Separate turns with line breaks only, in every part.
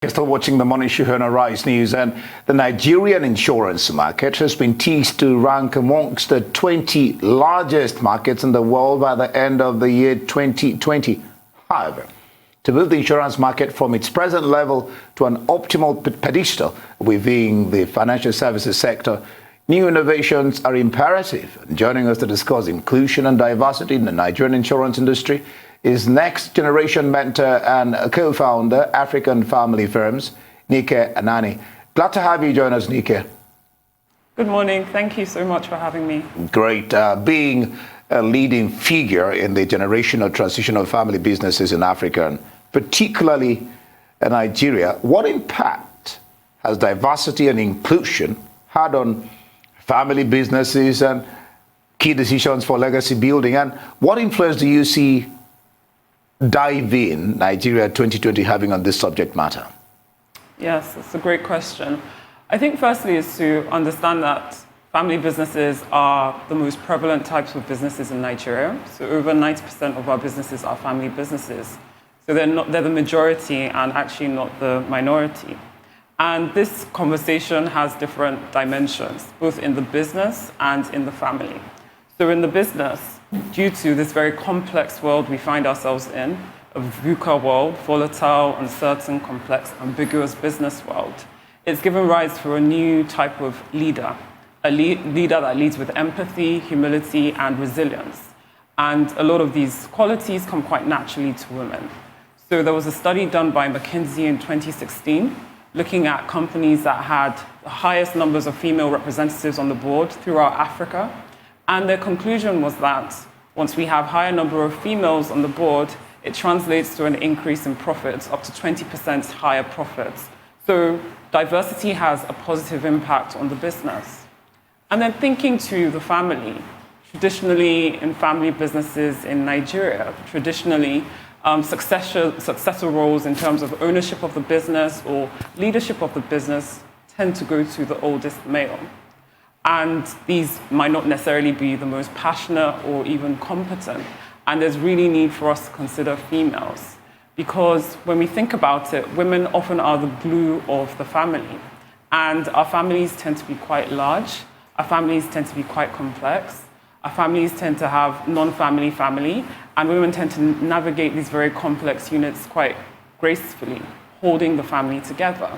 You're still watching the Morning Show on Arise News, and the Nigerian insurance market has been teased to rank amongst the 20 largest markets in the world by the end of the year 2020. However, to move the insurance market from its present level to an optimal pedestal within the financial services sector, new innovations are imperative. And joining us to discuss inclusion and diversity in the Nigerian insurance industry is next generation mentor and co-founder, African Family Firms, Nike ANANI. Glad to have you join us, Nike.
Good morning. Thank you so much for having me.
Great. Being a leading figure in the generational transition of family businesses in Africa, and particularly in Nigeria, what impact has diversity and inclusion had on family businesses and key decisions for legacy building? And what influence do you see Dive In Nigeria 2020 having on this subject matter?
Yes, it's a great question. I think firstly is to understand that family businesses are the most prevalent types of businesses in Nigeria. So over 90% of our businesses are family businesses. So they're the majority and actually not the minority. And this conversation has different dimensions, both in the business and in the family. So in the business, due to this very complex world we find ourselves in, a VUCA world, volatile, uncertain, complex, ambiguous business world, it's given rise to a new type of leader, a leader that leads with empathy, humility, and resilience. And a lot of these qualities come quite naturally to women. So there was a study done by McKinsey in 2016, looking at companies that had the highest numbers of female representatives on the board throughout Africa. And their conclusion was that once we have higher number of females on the board, it translates to an increase in profits, up to 20% higher profits. So diversity has a positive impact on the business. And then thinking to the family, traditionally in family businesses in Nigeria, successor roles in terms of ownership of the business or leadership of the business tend to go to the oldest male. And these might not necessarily be the most passionate or even competent. And there's really need for us to consider females. Because when we think about it, women often are the glue of the family. And our families tend to be quite large. Our families tend to be quite complex. Our families tend to have non-family family. And women tend to navigate these very complex units quite gracefully, holding the family together.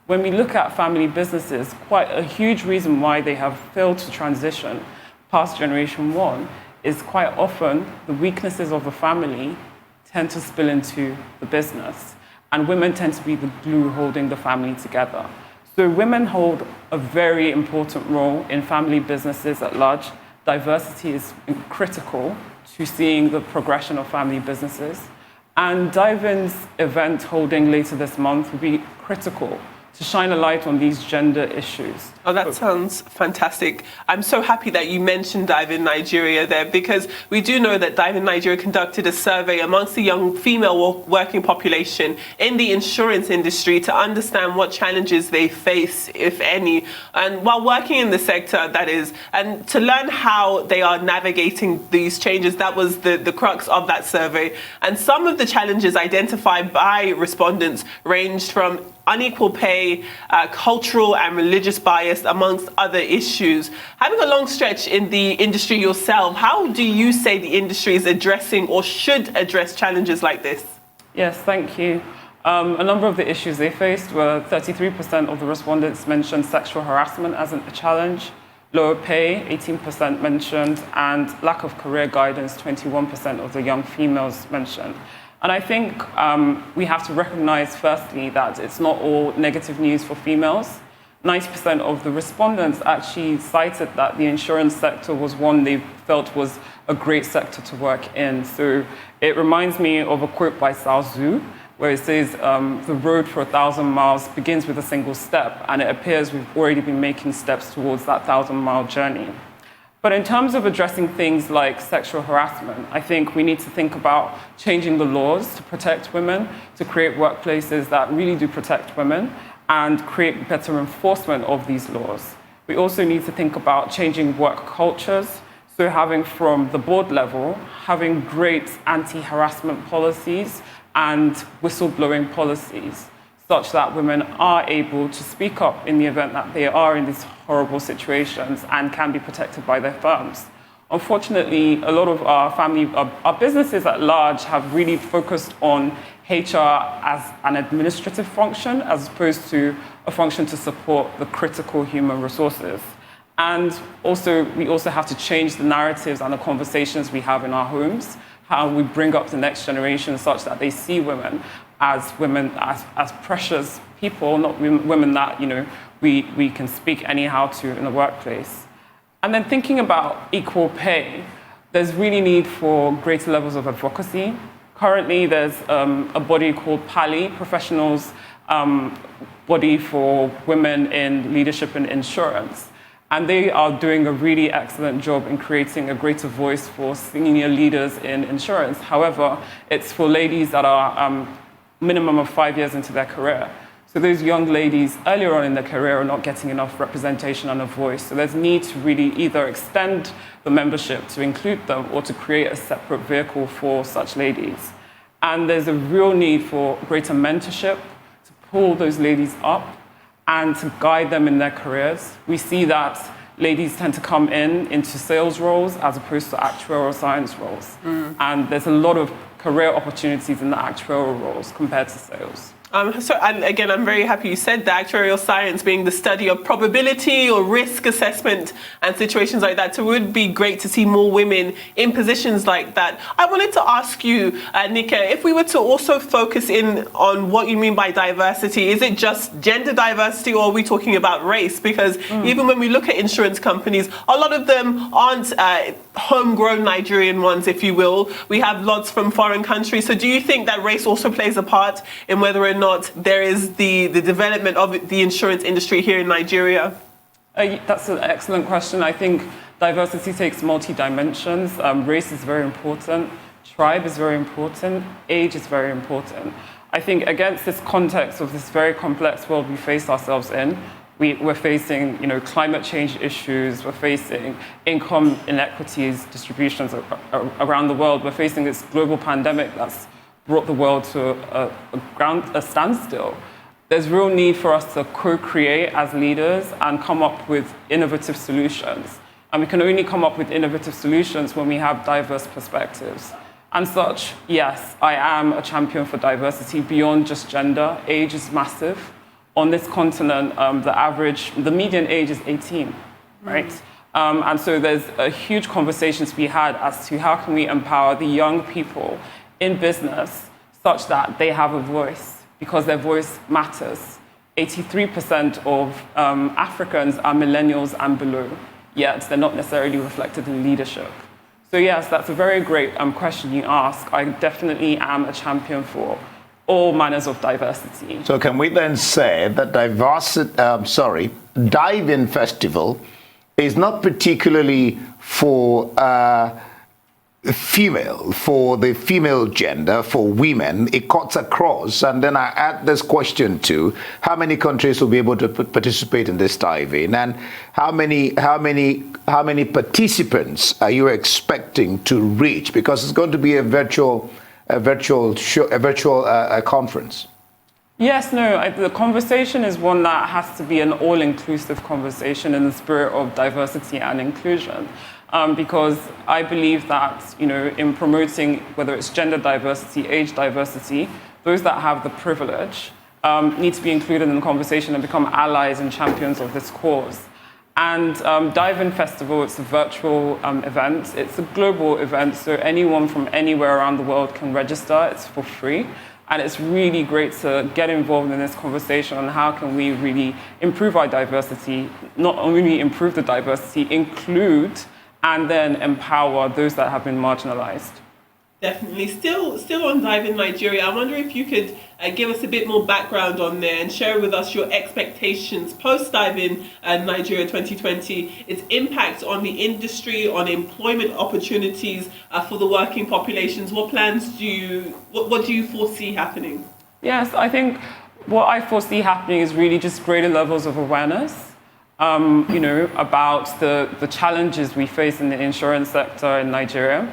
When we look at family businesses, quite a huge reason why they have failed to transition past generation one is quite often the weaknesses of the family tend to spill into the business. And women tend to be the glue holding the family together. So women hold a very important role in family businesses at large. Diversity is critical to seeing the progression of family businesses. And Dive In's event holding later this month will be critical to shine a light on these gender issues.
Oh, that sounds fantastic. I'm so happy that you mentioned Dive In Nigeria there, because we do know that Dive In Nigeria conducted a survey amongst the young female working population in the insurance industry to understand what challenges they face, if any, and while working in the sector, that is, and to learn how they are navigating these changes. That was the crux of that survey. And some of the challenges identified by respondents ranged from unequal pay, cultural and religious bias, amongst other issues. Having a long stretch in the industry yourself, how do you say the industry is addressing or should address challenges like this?
Yes, thank you. A number of the issues they faced were 33% of the respondents mentioned sexual harassment as a challenge, lower pay, 18% mentioned, and lack of career guidance, 21% of the young females mentioned. And I think we have to recognize, firstly, that it's not all negative news for females. 90% of the respondents actually cited that the insurance sector was one they felt was a great sector to work in. So it reminds me of a quote by Lao Tzu, where it says, the road for 1,000 miles begins with a single step, and it appears we've already been making steps towards that 1,000-mile journey. But in terms of addressing things like sexual harassment, I think we need to think about changing the laws to protect women, to create workplaces that really do protect women, and create better enforcement of these laws. We also need to think about changing work cultures, so having from the board level, having great anti-harassment policies and whistleblowing policies. such that women are able to speak up in the event that they are in these horrible situations and can be protected by their firms. Unfortunately, a lot of our businesses at large have really focused on HR as an administrative function as opposed to a function to support the critical human resources. And we also have to change the narratives and the conversations we have in our homes, how we bring up the next generation such that they see women as precious people, not women that we can speak anyhow to in the workplace. And then thinking about equal pay, there's really need for greater levels of advocacy. Currently, there's a body called PALI, Professionals Body for Women in Leadership and Insurance. And they are doing a really excellent job in creating a greater voice for senior leaders in insurance. However, it's for ladies that are minimum of 5 years into their career. So those young ladies earlier on in their career are not getting enough representation and a voice. So there's need to really either extend the membership to include them or to create a separate vehicle for such ladies. And there's a real need for greater mentorship to pull those ladies up and to guide them in their careers. We see that ladies tend to come into sales roles as opposed to actuarial science roles. And there's a lot of career opportunities in the actuarial roles compared to sales.
And again, I'm very happy you said that, actuarial science being the study of probability or risk assessment and situations like that. So it would be great to see more women in positions like that. I wanted to ask you, Nika, if we were to also focus in on what you mean by diversity, is it just gender diversity or are we talking about race? Because even when we look at insurance companies, a lot of them aren't homegrown Nigerian ones, if you will. We have lots from foreign countries. So do you think that race also plays a part in whether or not there is the development of the insurance industry here in Nigeria?
That's an excellent question. I think diversity takes multi-dimensions. Race is very important. Tribe is very important. Age is very important. I think against this context of this very complex world we face ourselves in, we're facing, climate change issues. We're facing income inequities, distributions around the world. We're facing this global pandemic that's brought the world to a standstill. There's real need for us to co-create as leaders and come up with innovative solutions. And we can only come up with innovative solutions when we have diverse perspectives. And such, yes, I am a champion for diversity beyond just gender. Age is massive. On this continent, the median age is 18, right? And so there's a huge conversation to be had as to how can we empower the young people in business such that they have a voice, because their voice matters. 83% of Africans are millennials and below, yet they're not necessarily reflected in leadership. So yes, that's a very great question you ask. I definitely am a champion for all manners of diversity.
So can we then say that Dive-In Festival is not particularly for the female gender, for women? It cuts across. And then I add this question to how many countries will be able to participate in this dive-in, and how many participants are you expecting to reach? Because it's going to be a virtual conference.
Yes, no, the conversation is one that has to be an all-inclusive conversation in the spirit of diversity and inclusion. Because I believe that, in promoting whether it's gender diversity, age diversity, those that have the privilege need to be included in the conversation and become allies and champions of this cause. And Dive-In Festival, it's a virtual event. It's a global event, so anyone from anywhere around the world can register. It's for free. And it's really great to get involved in this conversation on how can we really improve our diversity, not only improve the diversity, include and then empower those that have been marginalized.
Definitely. Still on Dive-In Nigeria, I wonder if you could give us a bit more background on there and share with us your expectations post Dive-In Nigeria 2020, its impact on the industry, on employment opportunities for the working populations. What do you foresee happening?
Yes, I think what I foresee happening is really just greater levels of awareness, about the challenges we face in the insurance sector in Nigeria.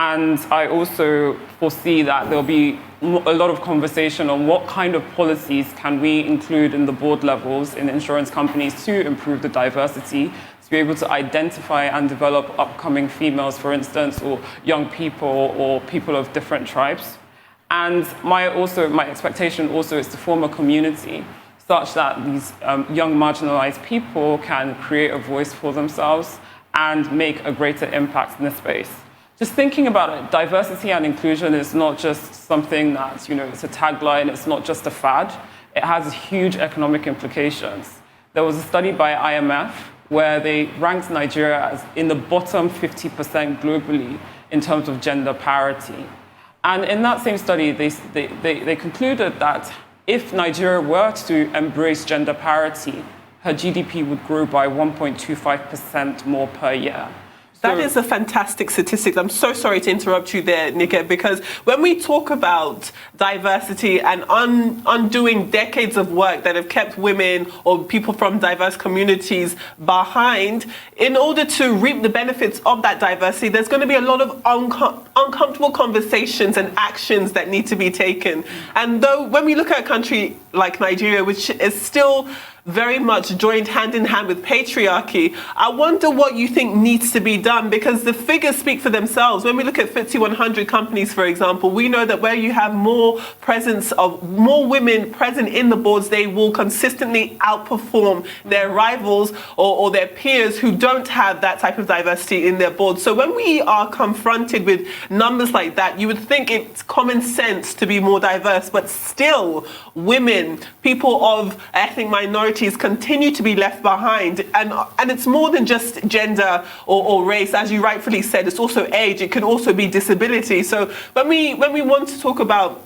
And I also foresee that there'll be a lot of conversation on what kind of policies can we include in the board levels in insurance companies to improve the diversity, to be able to identify and develop upcoming females, for instance, or young people or people of different tribes. And my expectation also is to form a community such that these young marginalized people can create a voice for themselves and make a greater impact in this space. Just thinking about it, diversity and inclusion is not just something that's, it's a tagline, it's not just a fad. It has huge economic implications. There was a study by IMF where they ranked Nigeria as in the bottom 50% globally in terms of gender parity. And in that same study, they concluded that if Nigeria were to embrace gender parity, her GDP would grow by 1.25% more per year.
That is a fantastic statistic. I'm so sorry to interrupt you there, Nika, because when we talk about diversity and undoing decades of work that have kept women or people from diverse communities behind, in order to reap the benefits of that diversity, there's going to be a lot of uncomfortable conversations and actions that need to be taken. And though when we look at a country like Nigeria, which is still very much joined hand in hand with patriarchy, I wonder what you think needs to be done, because the figures speak for themselves. When we look at FTSE 100 companies, for example, we know that where you have more women present in the boards, they will consistently outperform their rivals or their peers who don't have that type of diversity in their boards. So when we are confronted with numbers like that, you would think it's common sense to be more diverse, but still women, people of ethnic minorities continue to be left behind, and it's more than just gender or race, as you rightfully said. It's also age. It could also be disability. So when we want to talk about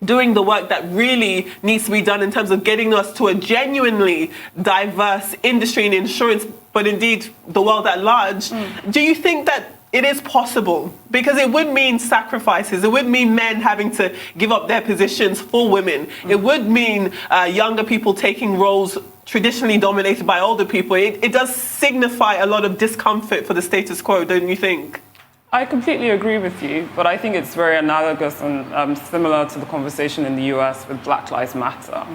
doing the work that really needs to be done in terms of getting us to a genuinely diverse industry in insurance, but indeed the world at large, do you think that it is possible? Because it would mean sacrifices. It would mean men having to give up their positions for women. It would mean younger people taking roles traditionally dominated by older people. It does signify a lot of discomfort for the status quo, don't you think?
I completely agree with you, but I think it's very analogous and similar to the conversation in the US with Black Lives Matter,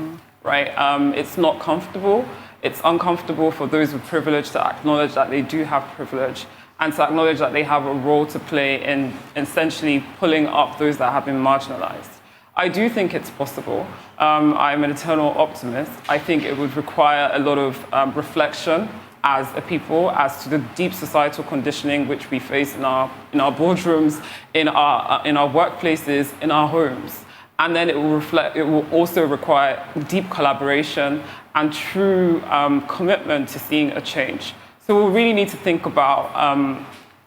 right? It's not comfortable. It's uncomfortable for those with privilege to acknowledge that they do have privilege, and to acknowledge that they have a role to play in essentially pulling up those that have been marginalized. I do think it's possible. I'm an eternal optimist. I think it would require a lot of reflection as a people as to the deep societal conditioning which we face in our boardrooms, in our workplaces, in our homes. And then it will also require deep collaboration and true commitment to seeing a change. So we really need to think about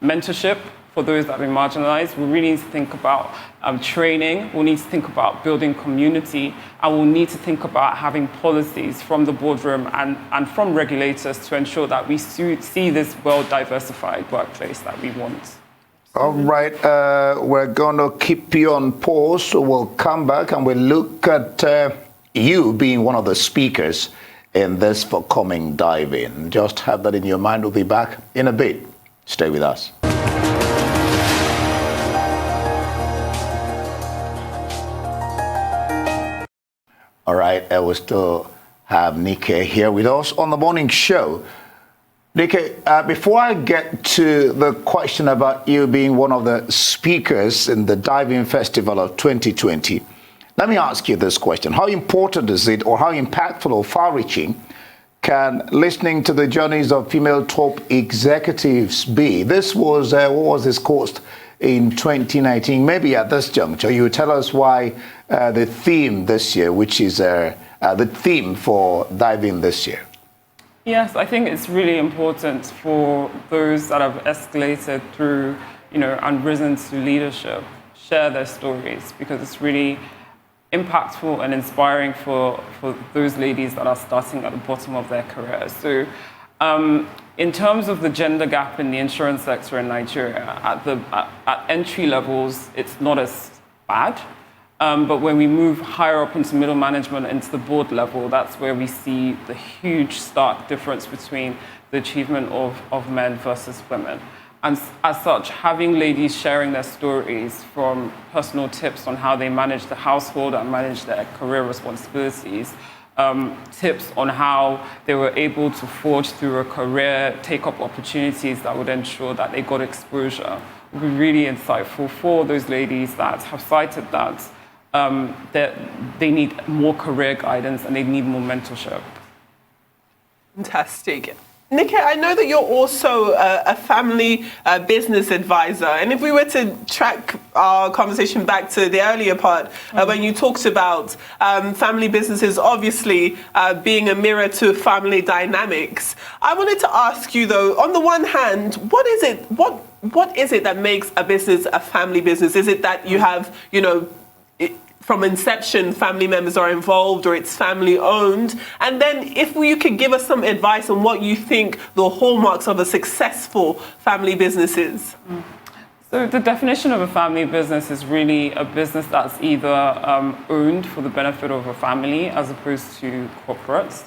mentorship for those that have been marginalized. We really need to think about training. We'll need to think about building community. And we'll need to think about having policies from the boardroom and from regulators to ensure that we see this well-diversified workplace that we want.
All right, we're going to keep you on pause. So we'll come back and we'll look at you being one of the speakers in this forthcoming dive-in. Just have that in your mind. We'll be back in a bit. Stay with us. All right, I will still have Nike here with us on the morning show. Nike, before I get to the question about you being one of the speakers in the Diving Festival of 2020, let me ask you this question. How important is it, or how impactful or far-reaching can listening to the journeys of female top executives be? This was, what was this course in 2019? Maybe at this juncture, you would tell us why the theme this year, which is the theme for diving this year.
Yes, I think it's really important for those that have escalated through, and risen to leadership, share their stories, because it's really impactful and inspiring for those ladies that are starting at the bottom of their careers. So in terms of the gender gap in the insurance sector in Nigeria, at entry levels, it's not as bad. But when we move higher up into middle management, into the board level, that's where we see the huge stark difference between the achievement of men versus women. And as such, having ladies sharing their stories, from personal tips on how they manage the household and manage their career responsibilities, tips on how they were able to forge through a career, take up opportunities that would ensure that they got exposure, would be really insightful for those ladies that have cited that they need more career guidance and they need more mentorship.
Fantastic. Nikki, I know that you're also a family business advisor. And if we were to track our conversation back to the earlier part, when you talked about family businesses obviously being a mirror to family dynamics, I wanted to ask you, though, on the one hand, what is it that makes a business a family business? Is it that you have, from inception, family members are involved, or it's family owned? And then if you could give us some advice on what you think the hallmarks of a successful family business is.
So the definition of a family business is really a business that's either owned for the benefit of a family as opposed to corporates,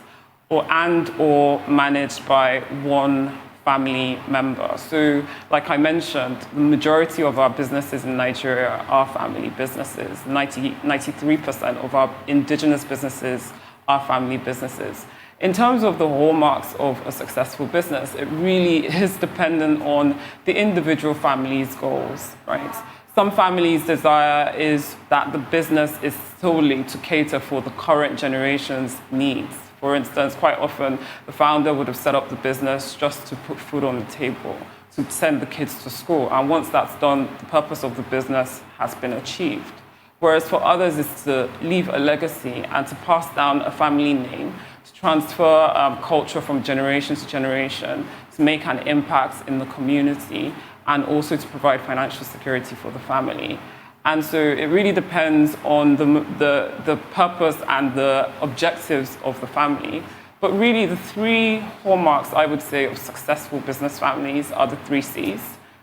or managed by one family member. So, like I mentioned, the majority of our businesses in Nigeria are family businesses. 93% of our indigenous businesses are family businesses. In terms of the hallmarks of a successful business, it really is dependent on the individual family's goals, right? Some families' desire is that the business is solely to cater for the current generation's needs. For instance, quite often, the founder would have set up the business just to put food on the table, to send the kids to school. And once that's done, the purpose of the business has been achieved. Whereas for others, it's to leave a legacy and to pass down a family name, to transfer culture from generation to generation, to make an impact in the community, and also to provide financial security for the family. And so it really depends on the purpose and the objectives of the family. But really, the three hallmarks, I would say, of successful business families are the 3 C's,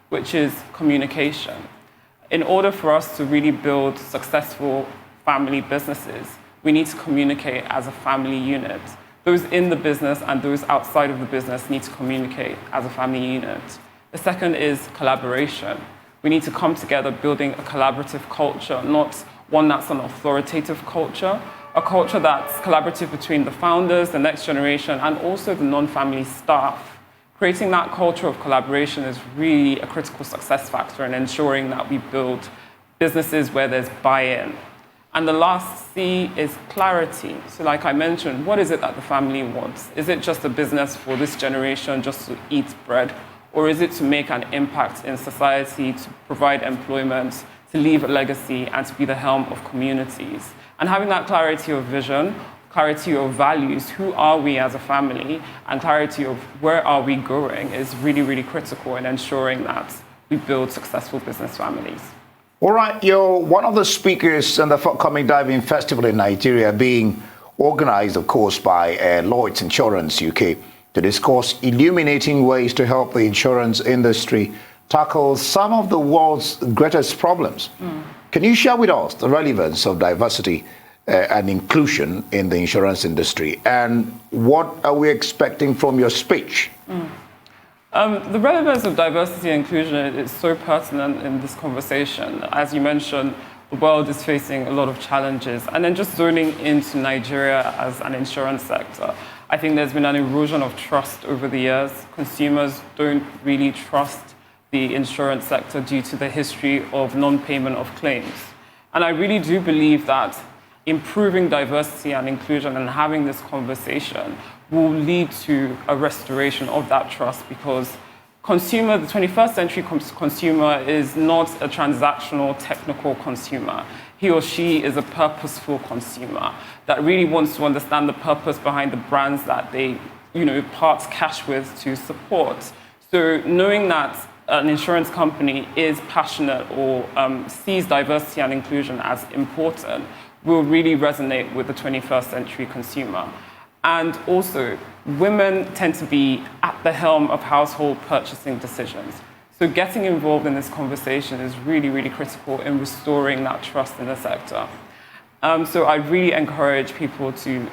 which is communication. In order for us to really build successful family businesses, we need to communicate as a family unit. Those in the business and those outside of the business need to communicate as a family unit. The second is collaboration. We need to come together building a collaborative culture, not one that's an authoritative culture, a culture that's collaborative between the founders, the next generation, and also the non-family staff. Creating that culture of collaboration is really a critical success factor in ensuring that we build businesses where there's buy-in. And the last C is clarity. So like I mentioned, what is it that the family wants? Is it just a business for this generation just to eat bread? Or is it to make an impact in society, to provide employment, to leave a legacy, and to be the helm of communities? And having that clarity of vision, clarity of values, who are we as a family, and clarity of where are we going is really, really critical in ensuring that we build successful business families.
All right, you're one of the speakers in the forthcoming diving festival in Nigeria, being organized, of course, by Lloyd's Insurance UK, to discuss illuminating ways to help the insurance industry tackle some of the world's greatest problems. Can you share with us the relevance of diversity and inclusion in the insurance industry, and what are we expecting from your speech?
The relevance of diversity and inclusion is so pertinent in this conversation. As you mentioned, the world is facing a lot of challenges. And then just zoning into Nigeria as an insurance sector, I think there's been an erosion of trust over the years. Consumers don't really trust the insurance sector due to the history of non-payment of claims. And I really do believe that improving diversity and inclusion and having this conversation will lead to a restoration of that trust, because the 21st century consumer is not a transactional, technical consumer. He or she is a purposeful consumer that really wants to understand the purpose behind the brands that they, part cash with to support. So knowing that an insurance company is passionate or sees diversity and inclusion as important will really resonate with the 21st century consumer. And also, women tend to be at the helm of household purchasing decisions. So getting involved in this conversation is really, really critical in restoring that trust in the sector. So I really encourage people to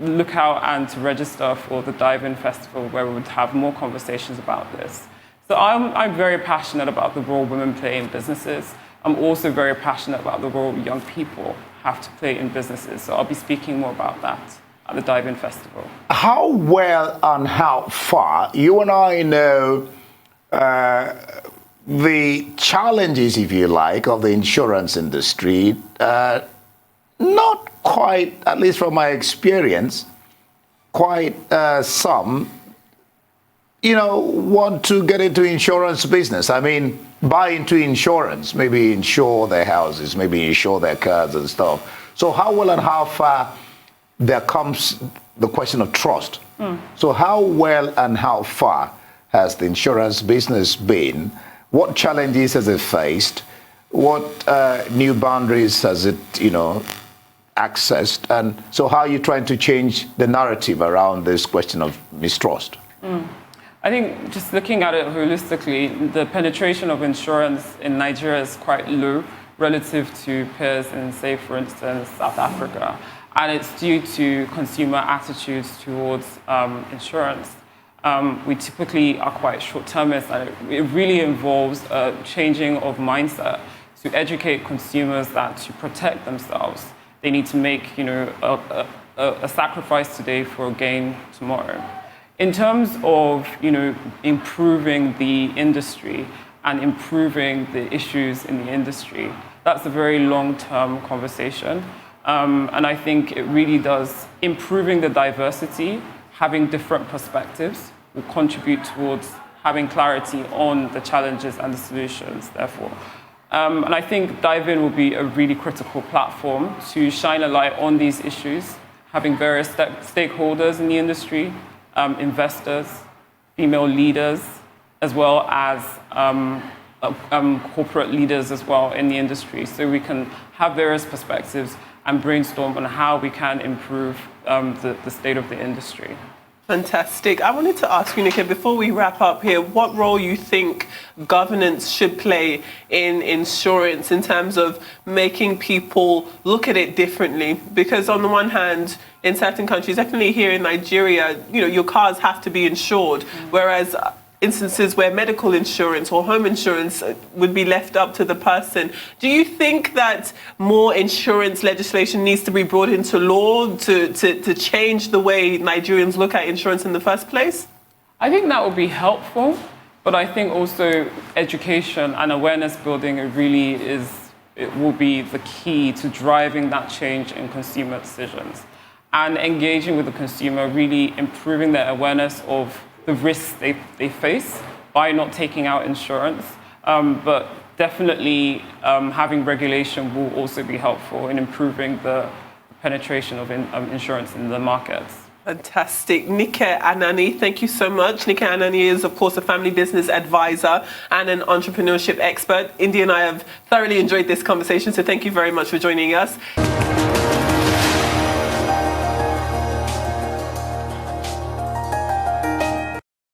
look out and to register for the Dive-In Festival, where we would have more conversations about this. So I'm very passionate about the role women play in businesses. I'm also very passionate about the role young people have to play in businesses. So I'll be speaking more about that at the Dive-In Festival.
How well and how far, you and I know the challenges, if you like, of the insurance industry, not quite, at least from my experience, quite some, want to get into insurance business. I mean, buy into insurance, maybe insure their houses, maybe insure their cars and stuff. So how well and how far there comes the question of trust. So how well and how far has the insurance business been? What challenges has it faced? What new boundaries has it, accessed? And so how are you trying to change the narrative around this question of mistrust?
I think just looking at it holistically, the penetration of insurance in Nigeria is quite low relative to peers in, say, for instance, South Africa. And it's due to consumer attitudes towards insurance. We typically are quite short-termist, and it really involves a changing of mindset to educate consumers that to protect themselves, they need to make a sacrifice today for a gain tomorrow. In terms of improving the industry and improving the issues in the industry, that's a very long-term conversation. And I think it really does, improving the diversity, having different perspectives will contribute towards having clarity on the challenges and the solutions, therefore. And I think Dive-In will be a really critical platform to shine a light on these issues, having various stakeholders in the industry, investors, female leaders, as well as corporate leaders as well in the industry. So we can have various perspectives and brainstorm on how we can improve the state of the industry.
Fantastic. I wanted to ask you, Nika, before we wrap up here, what role you think governance should play in insurance in terms of making people look at it differently? Because on the one hand, in certain countries, definitely here in Nigeria, your cars have to be insured, whereas instances where medical insurance or home insurance would be left up to the person. Do you think that more insurance legislation needs to be brought into law to change the way Nigerians look at insurance in the first place?
I think that would be helpful, but I think also education and awareness building it will be the key to driving that change in consumer decisions. And engaging with the consumer, really improving their awareness of the risks they face by not taking out insurance. But definitely having regulation will also be helpful in improving the penetration of insurance in the markets.
Fantastic. Nika ANANI, thank you so much. Nika ANANI is, of course, a family business advisor and an entrepreneurship expert. Indy and I have thoroughly enjoyed this conversation, so thank you very much for joining us.